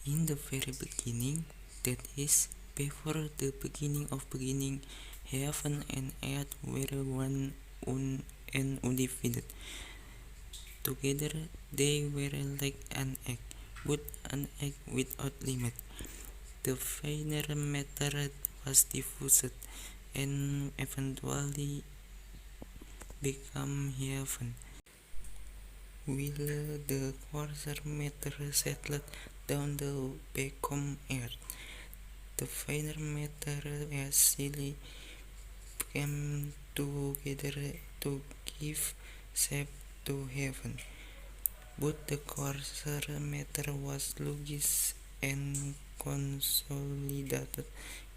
In the very beginning, that is, before the beginning of beginning, heaven and earth were one and undivided. Together they were like an egg, but an egg without limit. The finer matter was diffused and eventually became heaven, while the coarser matter settled down to become earth. The finer matter easily came together to give shape to heaven, but the coarser matter was sluggish and consolidated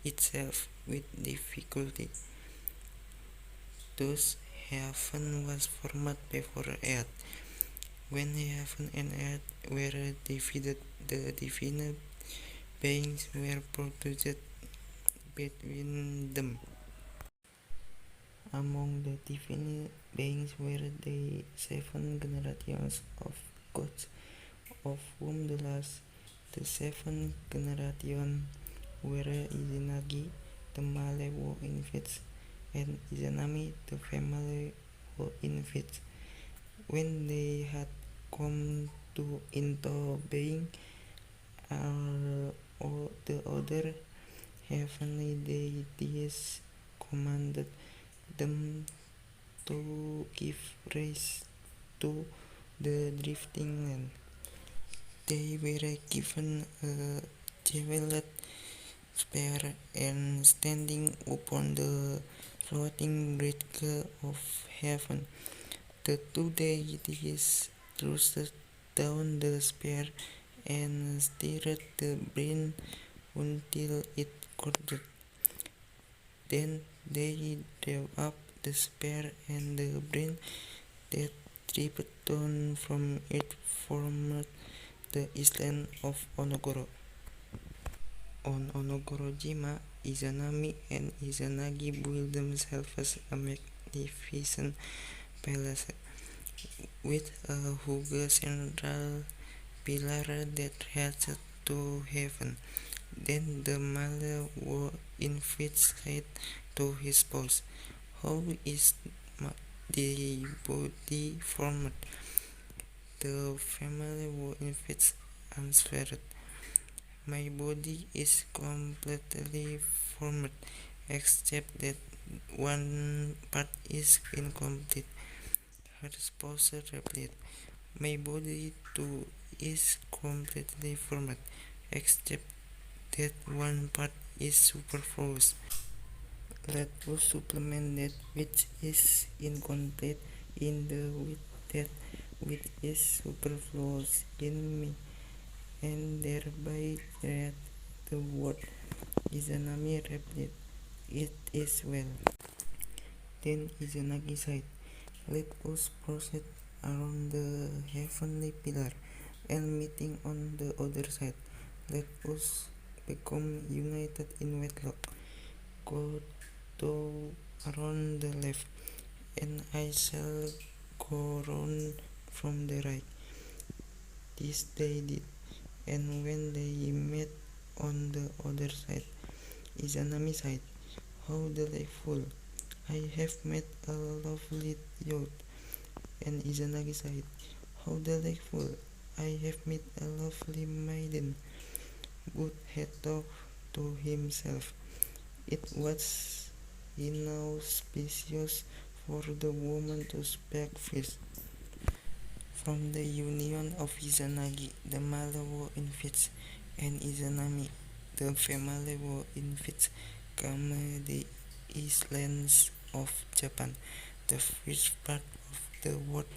itself with difficulty. Thus, heaven was formed before earth. When heaven and earth were divided, the divine beings were produced between them. Among the divine beings were the 7 generations of gods, of whom the last, the 7th generation, were Izanagi, the male who infants, and Izanami, the female who infants. When they had come into being, all the other heavenly deities commanded them to give rise to the drifting land. They were given a javelin spear and standing upon the floating Rifqi of heaven. The two deities thrust down the spear and stirred the brain until it curdled. Then they drew up the spear, and the brain that dripped down from it formed the island of Onogoro. On Onogoro-jima, Izanami and Izanagi built themselves a magnificent palace with a huge central pillar that reached to heaven. Then the male who invites said to his spouse, "How is the body formed?" The family who invites answered, "My body is completely formed, except that one part is incomplete." Her spouse replied, "My body too is completely formed, except that one part is superfluous. Let us supplement that which is incomplete in with that which is superfluous in me, and thereby create the word." Izanami replied, "It is well." Then Izanagi said, "Let us proceed around the heavenly pillar, and meeting on the other side, let us become united in wedlock. Go thou around the left, and I shall go round from the right." This they did, and when they met on the other side, Izanami said, "How delightful! I have met a lovely youth." And Izanagi said, "How delightful! I have met a lovely maiden." But had thought to himself, it was inauspicious for the woman to speak first. From the union of Izanagi, the male who infants, and Izanami, the female who infants, came the islands of Japan, the first part of the world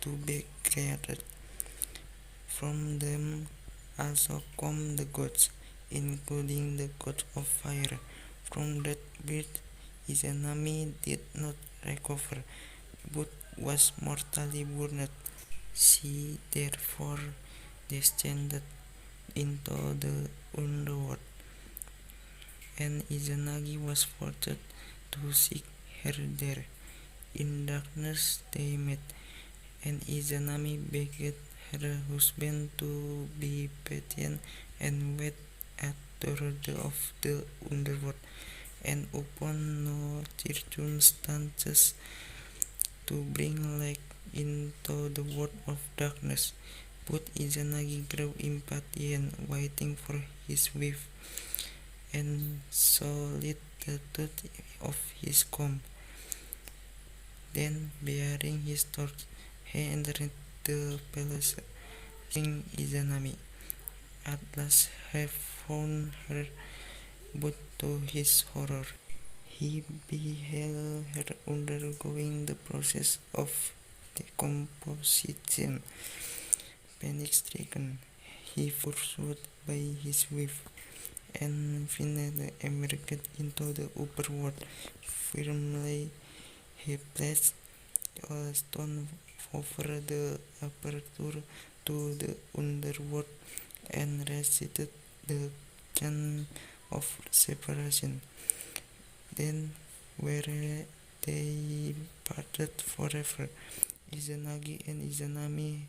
to be created. From them also come the gods, including the god of fire. From that birth, Izanami did not recover, but was mortally burned. She therefore descended into the underworld, and Izanagi was forced to seek her there. In darkness they met, and Izanami begged her husband to be patient and wait at the door of the underworld, and upon no circumstances to bring light into the world of darkness. But Izanagi grew impatient, waiting for his wife, and solid the tooth of his comb. Then, bearing his torch, he entered the palace, seeking Izanami. At last he found her, but to his horror, he beheld her undergoing the process of decomposition. Panic-stricken, he pursued by his wife, and finally emerged into the upper world. Firmly he placed a stone over the aperture to the underworld and recited the chant of separation. Then were they parted forever. Izanagi and Izanami,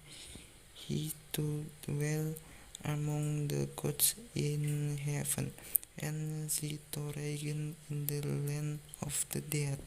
he to dwell among the gods in heaven, and she to reign in the land of the dead.